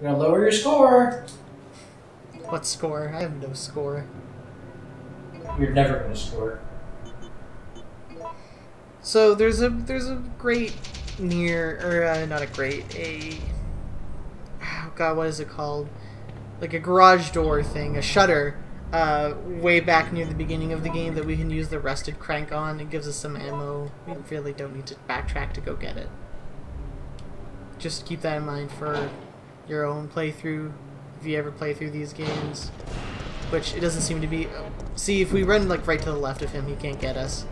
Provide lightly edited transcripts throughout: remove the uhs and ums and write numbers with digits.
You're gonna lower your score. What score? I have no score. You're never gonna score. So there's a grate near, or not a grate, oh god, what is it called? Like a garage door thing, a shutter, way back near the beginning of the game that we can use the rusted crank on. It gives us some ammo. We really don't need to backtrack to go get it. Just keep that in mind for your own playthrough, if you ever play through these games. Which it doesn't seem to be. See, if we run like right to the left of him, he can't get us.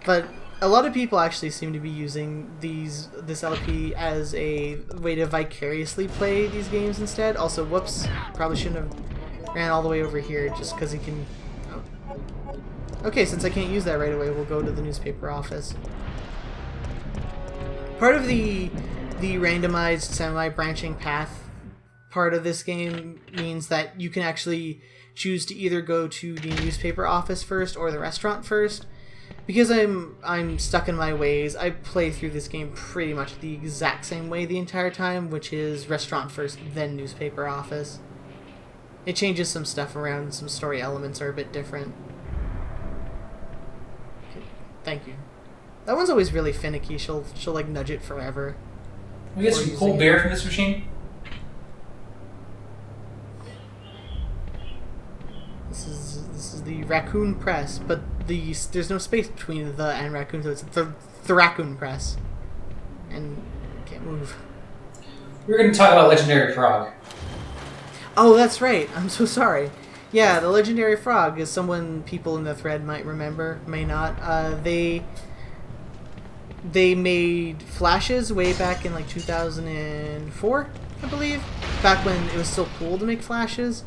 But a lot of people actually seem to be using this LP as a way to vicariously play these games instead. Also, whoops, probably shouldn't have ran all the way over here just because he can... Oh. Okay, since I can't use that right away, we'll go to the newspaper office. Part of the randomized semi-branching path part of this game means that you can actually choose to either go to the newspaper office first or the restaurant first. Because I'm stuck in my ways, I play through this game pretty much the exact same way the entire time, which is restaurant first, then newspaper office. It changes some stuff around, some story elements are a bit different. Okay, thank you. That one's always really finicky, she'll like nudge it forever. We get some cold beer from this machine? This is the Raccoon Press, but there's no space between the and Raccoon, so it's the Raccoon Press. And can't move. We're going to talk about Legendary Frog. Oh, that's right. I'm so sorry. Yeah, the Legendary Frog is someone people in the thread might remember, may not. They made flashes way back in like 2004, I believe. Back when it was still cool to make flashes.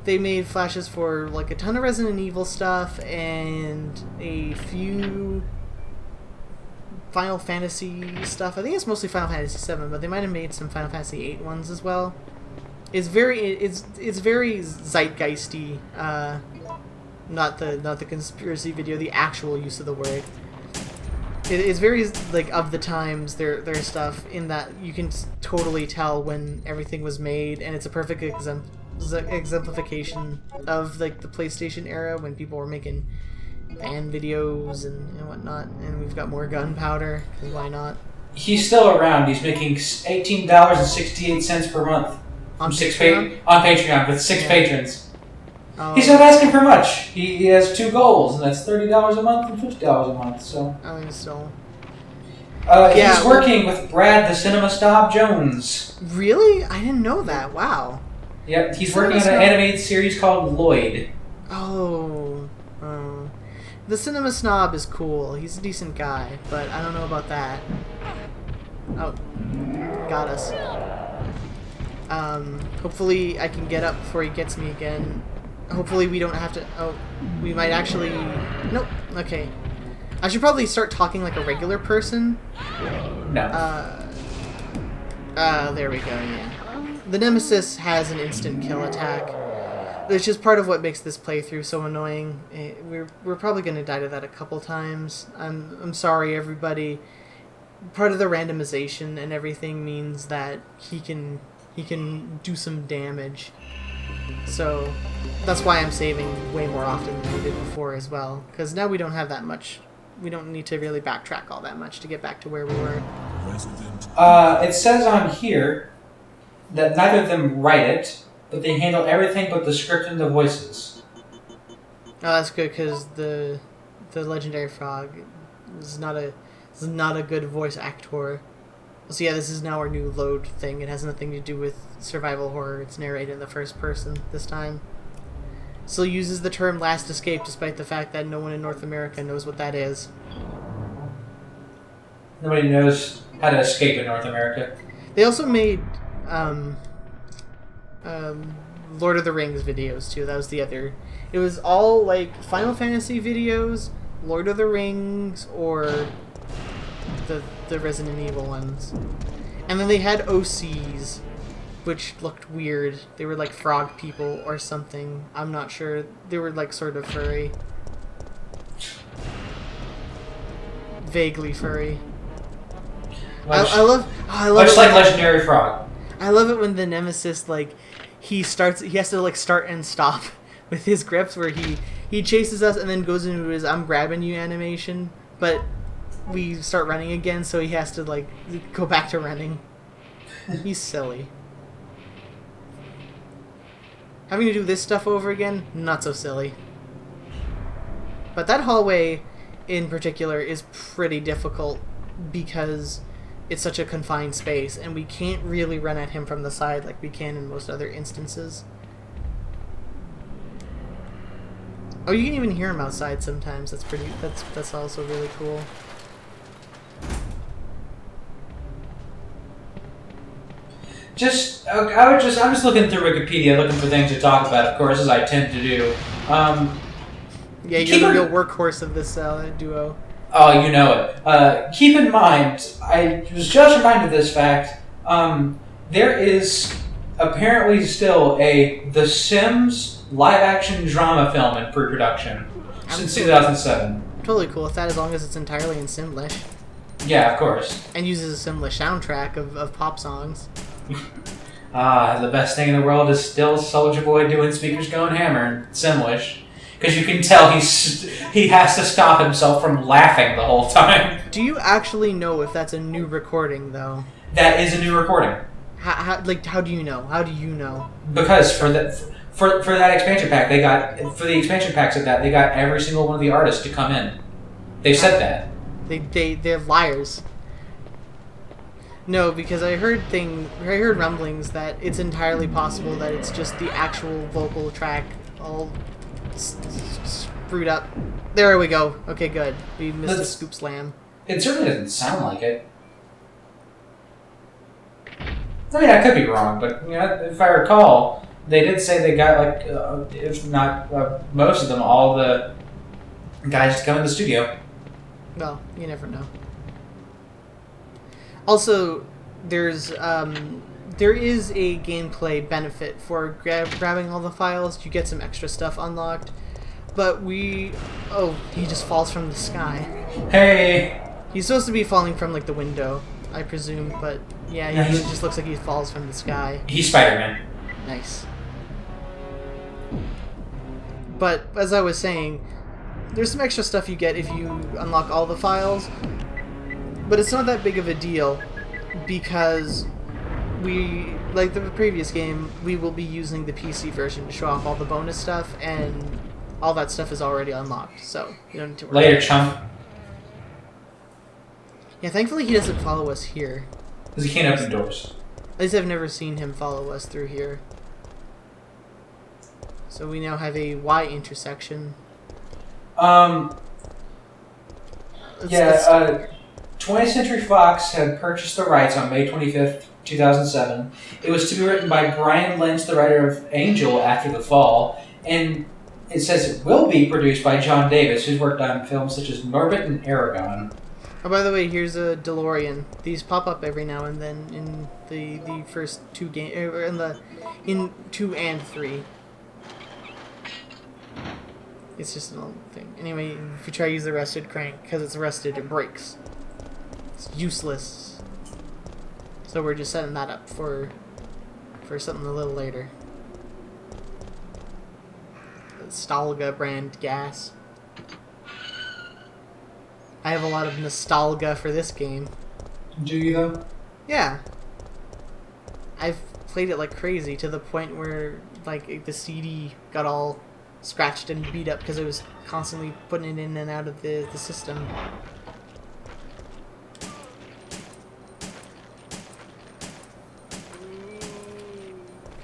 They made flashes for like a ton of Resident Evil stuff and a few Final Fantasy stuff. I think it's mostly Final Fantasy 7, but they might have made some Final Fantasy 8 ones as well. It's very zeitgeisty, not the conspiracy video, the actual use of the word. It's very like of the times their stuff in that you can totally tell when everything was made, and it's a perfect exemplification of like the PlayStation era when people were making fan videos and whatnot, and we've got more gunpowder, because why not? He's still around. He's making $18.68 per month. On Patreon? On Patreon with 6 patrons. Oh. He's not asking for much. He has 2 goals, and that's $30 a month and $50 a month. So. I think so. He's working with Brad the Cinema Snob Jones. Really? I didn't know that. Wow. Yep, he's working on an animated series called Lloyd. Oh. The Cinema Snob is cool. He's a decent guy, but I don't know about that. Oh. Got us. Hopefully I can get up before he gets me again. Hopefully we don't have to... Oh, we might actually... Nope. Okay. I should probably start talking like a regular person. No. There we go, yeah. The Nemesis has an instant kill attack. It's just part of what makes this playthrough so annoying. We're probably going to die to that a couple times. I'm sorry, everybody. Part of the randomization and everything means that he can do some damage. So that's why I'm saving way more often than we did before as well. Because now we don't have that much. We don't need to really backtrack all that much to get back to where we were. It says on here that neither of them write it, but they handle everything but the script and the voices. Oh, that's good, because the Legendary Frog is not a good voice actor. So yeah, this is now our new load thing. It has nothing to do with survival horror. It's narrated in the first person this time. Still uses the term last escape despite the fact that no one in North America knows what that is. Nobody knows how to escape in North America. They also made Lord of the Rings videos too. That was the other. It was all like Final Fantasy videos, Lord of the Rings, or the Resident Evil ones. And then they had OCs, which looked weird. They were like frog people or something. I'm not sure. They were like sort of furry. Vaguely furry. I I love Much it like when- Legendary Frog. I love it when the Nemesis, like, he has to, like, start and stop with his grips, where he chases us and then goes into his I'm grabbing you animation, but we start running again, so he has to, like, go back to running. He's silly. Having to do this stuff over again, not so silly. But that hallway, in particular, is pretty difficult because it's such a confined space, and we can't really run at him from the side like we can in most other instances. Oh, you can even hear him outside sometimes. That's also really cool. I'm just looking through Wikipedia, looking for things to talk about, of course, as I tend to do. Yeah, you're the real workhorse of this duo. Oh, you know it. Keep in mind, I was just reminded of this fact. There is apparently still a The Sims live-action drama film in pre-production since 2007. Totally cool with that, as long as it's entirely in Simlish. Yeah, of course. And uses a Simlish soundtrack of pop songs. The best thing in the world is still Soulja Boy doing speakers going hammer in Simlish. Because you can tell he has to stop himself from laughing the whole time. Do you actually know if that's a new recording, though? That is a new recording. How do you know? How do you know? Because for that expansion pack, for the expansion packs of that, they got every single one of the artists to come in. They've said that. They're liars. No, because I heard rumblings that it's entirely possible that it's just the actual vocal track all screwed up. There we go. Okay, good. We missed a scoop slam. It certainly doesn't sound like it. I mean, I could be wrong, but if I recall, they did say they got if not most of them, all the guys to come in the studio. Well, you never know. Also, there is a gameplay benefit for grabbing all the files. You get some extra stuff unlocked, but he just falls from the sky. Hey! He's supposed to be falling from, like, the window, I presume, but yeah, he just looks like he falls from the sky. He's Spider-Man. Nice. But, as I was saying, there's some extra stuff you get if you unlock all the files, but it's not that big of a deal because like the previous game, we will be using the PC version to show off all the bonus stuff, and all that stuff is already unlocked, so you don't need to worry. Later, chump. Yeah, thankfully he doesn't follow us here. Because he can't open doors. At least I've never seen him follow us through here. So we now have a Y intersection. 20th Century Fox had purchased the rights on May 25th, 2007. It was to be written by Brian Lynch, the writer of Angel After the Fall, and it says it will be produced by John Davis, who's worked on films such as Norbit and Aragon. Oh, by the way, here's a DeLorean. These pop up every now and then in the first two games, in 2 and 3. It's just an old thing. Anyway, if you try to use the rusted crank, because it's rusted, it breaks. It's useless. So we're just setting that up for something a little later. Stalga brand gas. I have a lot of nostalgia for this game. Do you, though? Yeah. I've played it like crazy to the point where, like, the CD got all scratched and beat up because I was constantly putting it in and out of the system.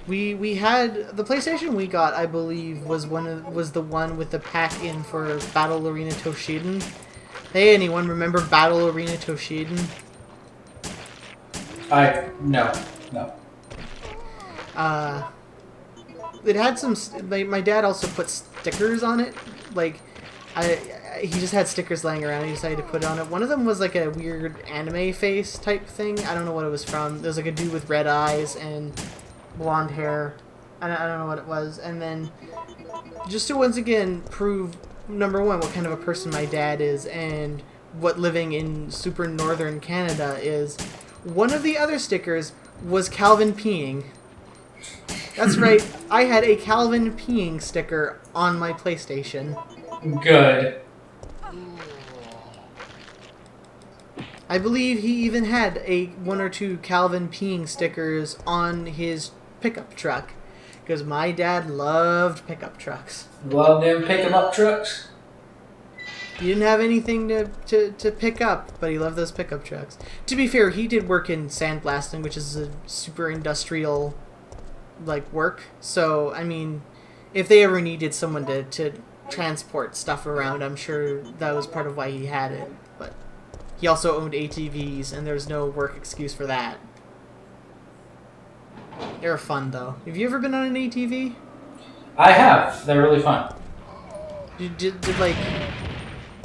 We had the PlayStation we got, I believe, was the one with the pack in for Battle Arena Toshinden. Hey, anyone remember Battle Arena Toshinden? No. It had some. My dad also put stickers on it. Like, he just had stickers laying around. He decided to put it on it. One of them was like a weird anime face type thing. I don't know what it was from. There was like a dude with red eyes and blonde hair. I don't know what it was. And then, just to once again prove, number one, what kind of a person my dad is, and what living in super northern Canada is, One of the other stickers was Calvin peeing. That's right, I had a Calvin peeing sticker on my PlayStation. Good. I believe he even had one or two Calvin peeing stickers on his pickup truck. Because my dad loved pickup trucks. Love them picking up trucks. He didn't have anything to pick up, but he loved those pickup trucks. To be fair, he did work in sandblasting, which is a super industrial work. So, I mean, if they ever needed someone to transport stuff around, I'm sure that was part of why he had it. But he also owned ATVs, and there's no work excuse for that. They were fun, though. Have you ever been on an ATV? I have. They're really fun. Did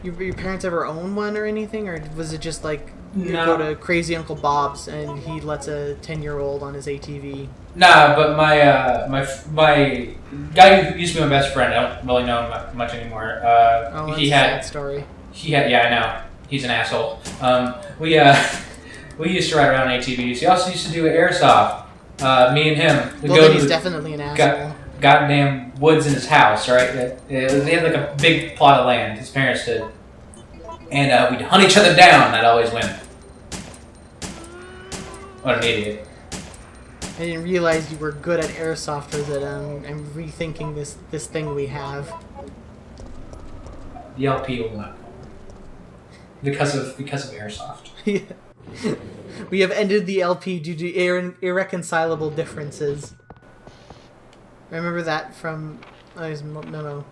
your parents ever own one or anything? Or was it just you No. go to Crazy Uncle Bob's and he lets a 10-year-old on his ATV? Nah, but my guy who used to be my best friend, I don't really know him much anymore. Oh, that's a sad story. Yeah, I know. He's an asshole. We used to ride around ATVs. He also used to do airsoft. Me and him. Well, then he's definitely an asshole. Goddamn woods in his house, right? He had a big plot of land. His parents did. And we'd hunt each other down. I'd always win. What an idiot. I didn't realize you were good at airsoft, or that I'm rethinking this thing we have. The LP will not. Because of airsoft. We have ended the LP due to irreconcilable differences. Remember that from... Oh, his memo.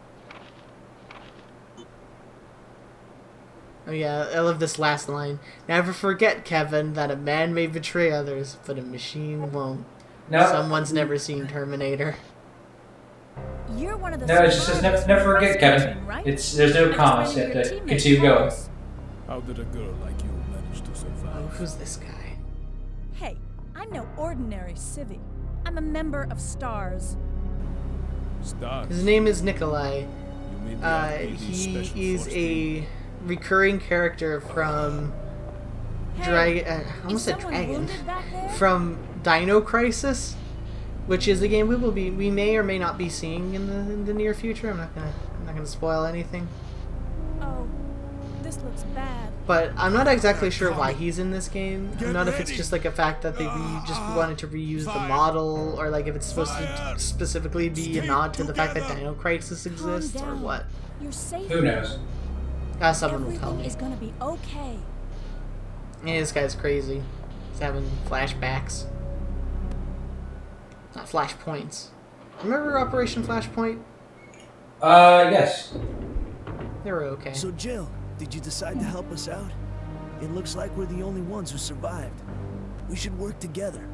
Oh yeah, I love this last line. Never forget, Kevin, that a man may betray others, but a machine won't. No. Someone's never seen Terminator. You're one of the No, it just says never forget, Kevin. right? There's no commas. You have to continue going. How did a girl like you manage to Oh, survive? who's this guy? Hey, I'm no ordinary civvy. I'm a member of STARS. Stars. His name is Nikolai. You mean the RPD He Special is Force a team? recurring character from Hey, I almost is said someone Dragon. wounded back there? From Dino Crisis, which is a game we may or may not be seeing in the near future. I'm not gonna spoil anything. Oh, this looks bad. But I'm not exactly sure why he's in this game. I'm not if it's just a fact that they just wanted to reuse the model, or if it's supposed to specifically be a nod to the fact that Dino Crisis exists, or down. what. You're safe. Who knows? Someone will tell Everything me. is gonna be okay. Yeah, this guy's crazy. He's having flashbacks. Not flashpoints. Remember Operation Flashpoint? Yes. They were okay. So Jill, did you decide to help us out? It looks like we're the only ones who survived. We should work together.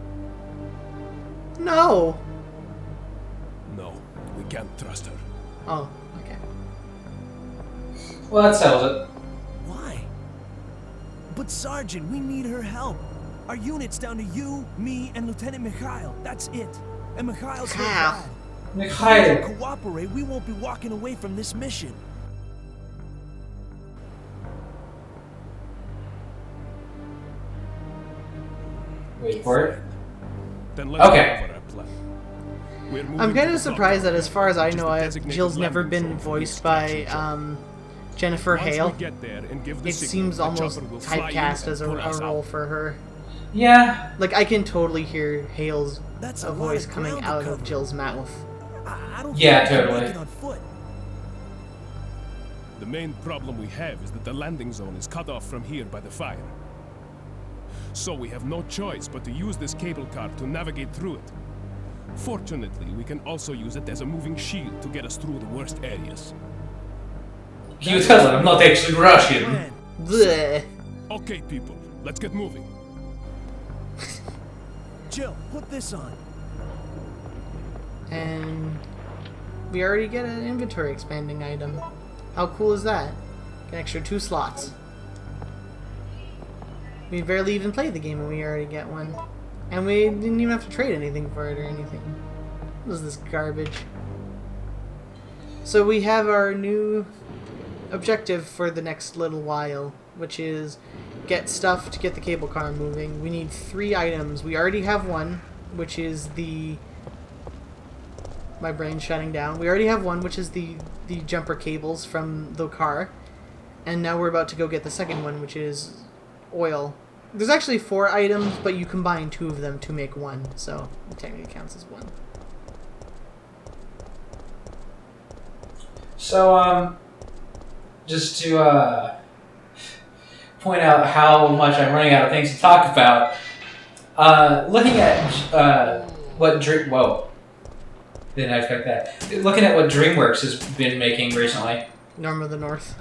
No! No, we can't trust her. Oh, okay. Well, that settles it. Why? But Sergeant, we need her help. Our unit's down to you, me, and Lieutenant Mikhail. That's it. And Mikhail's her Mikhail. guy. If we Mikhail. don't cooperate, we won't be walking away from this mission. Wait for it. Then let's Okay. go over our plan. We're moving I'm to kind the of surprised that, as far as I which is know, the designated Jill's never landing been zone for the voiced by extraction zone. Jennifer Once Hale. we get there and give the It signal, seems the almost chopper will fly in typecast and as a pull us role out. for her. Yeah. I can totally hear Hale's That's a lot voice of coming ground to out of cover. Jill's mouth. I don't Yeah, think we can totally. make it on foot. The main problem we have is that the landing zone is cut off from here by the fire. So we have no choice but to use this cable car to navigate through it. Fortunately, we can also use it as a moving shield to get us through the worst areas. You tell them I'm not actually Russian. Man, Bleh. Okay, people, let's get moving. Jill, put this on. And we already get an inventory expanding item. How cool is that? An extra 2 slots. We barely even played the game and we already get one. And we didn't even have to trade anything for it or anything. What is this garbage? So we have our new objective for the next little while, which is get stuff to get the cable car moving. We need 3 items. We already have one, which is the... My brain's shutting down. We already have one, which is the jumper cables from the car. And now we're about to go get the second one, which is oil. There's actually 4 items, but you combine 2 of them to make one, so it technically counts as one. So, just to point out how much I'm running out of things to talk about, looking at Whoa. Didn't expect that. Looking at what DreamWorks has been making recently. Norm of the North.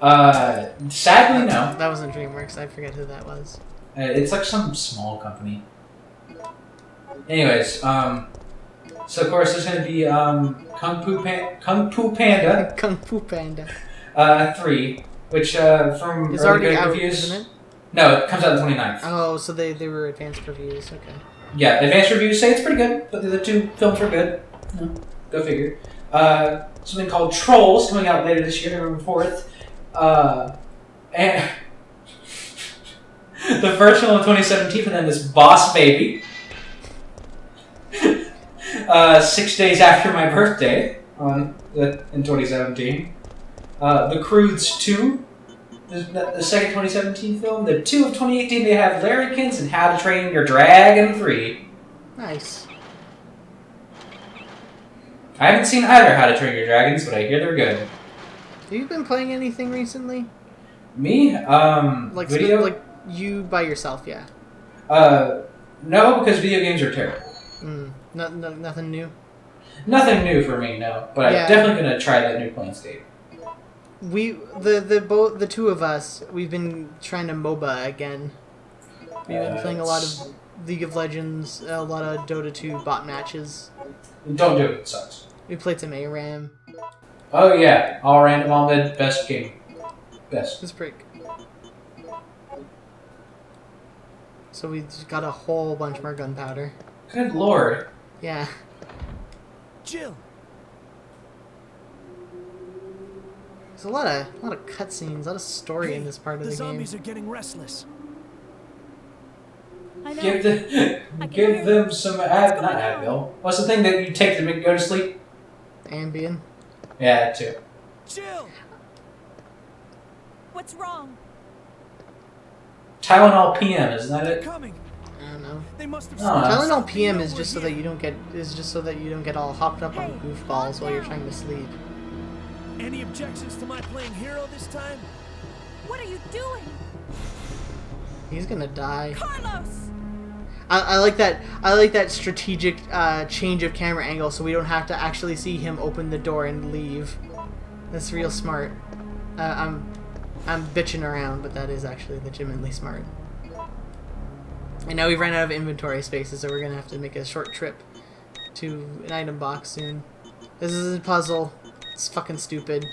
Sadly, no. That wasn't DreamWorks. I forget who that was. It's like some small company. Anyways, so of course there's going to be Kung Fu Panda. Kung Fu Panda. 3, which from It's early already good out, reviews. isn't it? No, it comes out on the 29th. Oh, so they were advanced reviews. Okay. Yeah, the advanced reviews say it's pretty good, but the other 2 films were good. Go figure. Something called Trolls coming out later this year, November 4th. And the first one in 2017 for them is Boss Baby. 6 days after my birthday in 2017. The Croods 2, the second 2017 film. The 2 of 2018, they have Larrykins and How to Train Your Dragon 3. Nice. I haven't seen either How to Train Your Dragons, but I hear they're good. Have you been playing anything recently? Me? Like Video? like you by yourself, yeah. No, because video games are terrible. Nothing new. Nothing new for me, no. But Yeah. I'm definitely gonna try that new Planescape. The 2 of us, we've been trying to MOBA again. We've been playing a lot of League of Legends, a lot of Dota 2 bot matches. Don't do it, it sucks. We played some ARAM. Oh yeah, all random, all mid, best game. Best. It's pretty good. So we just got a whole bunch more gunpowder. Good lord. Yeah. Jill! There's a lot of cutscenes, a lot of story in this part of The the game. zombies are getting restless. I know. Give them some not Advil. What's the thing that you take to make go to sleep? Ambien. Yeah, that too. Jill! What's wrong? Tylenol PM, isn't that They're it? coming. I don't know. They must have Oh, stopped. Tylenol PM They is know just so we're that you don't get all hopped up on goofballs while you're trying to sleep. here. Any objections to my playing hero this time? What are you doing? He's gonna die. Carlos! I like that. I like that strategic change of camera angle, so we don't have to actually see him open the door and leave. That's real smart. I'm bitching around, but that is actually legitimately smart. And now we've ran out of inventory spaces, so we're gonna have to make a short trip to an item box soon. This is a puzzle. It's fucking stupid.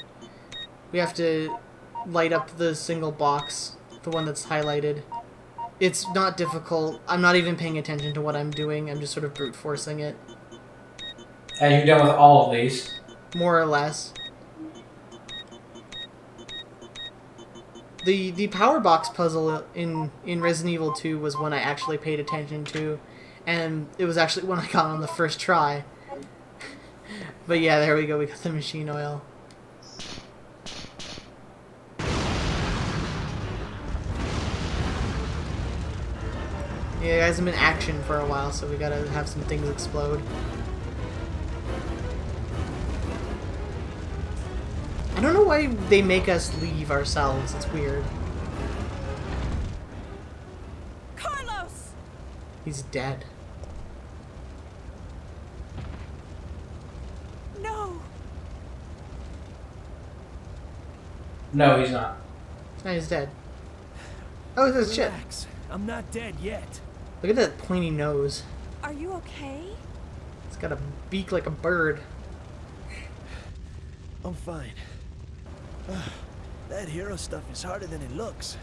We have to light up the single box, the one that's highlighted. It's not difficult. I'm not even paying attention to what I'm doing. I'm just sort of brute forcing it, And you're done with all of these. more or less. The power box puzzle in Resident Evil 2 was one I actually paid attention to, and it was actually one I got on the first try. But yeah, there we go. We got the machine oil. Yeah, it hasn't been action for a while, so we gotta have some things explode. I don't know why they make us leave ourselves. It's weird. Carlos! He's dead. No! No, he's not. Oh, he's dead. Oh, this shit. Relax. I'm not dead yet. Look at that pointy nose. Are you okay? It's got a beak like a bird. I'm fine. That hero stuff is harder than it looks.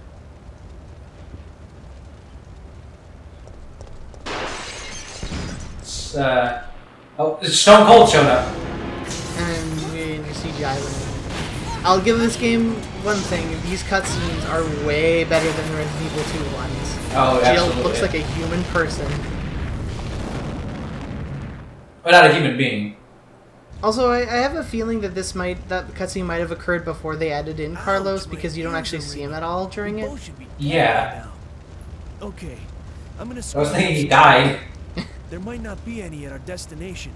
It's, it's Stone Cold showed up. And we CGI with it. I'll give this game one thing, these cutscenes are way better than the Resident Evil 2 ones. Oh, Jill absolutely. looks like a human person. But not a human being. Also, I have a feeling that that cutscene might have occurred before they added in Carlos, because you don't actually see him at all during it. Yeah. Okay, I'm gonna. I was thinking he died. There might not be any at our destination.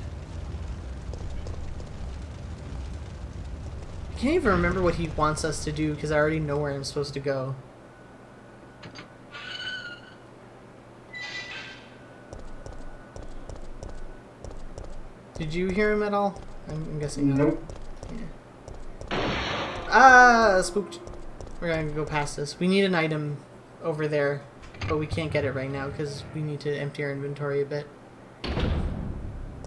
I can't even remember what he wants us to do, because I already know where I'm supposed to go. Did you hear him at all? I'm guessing not. Nope. Ah, spooked. We're gonna go past this. We need an item over there, but we can't get it right now because we need to empty our inventory a bit.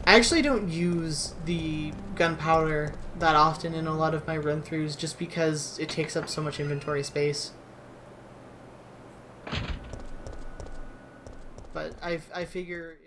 I actually don't use the gunpowder that often in a lot of my run-throughs just because it takes up so much inventory space. But I figure...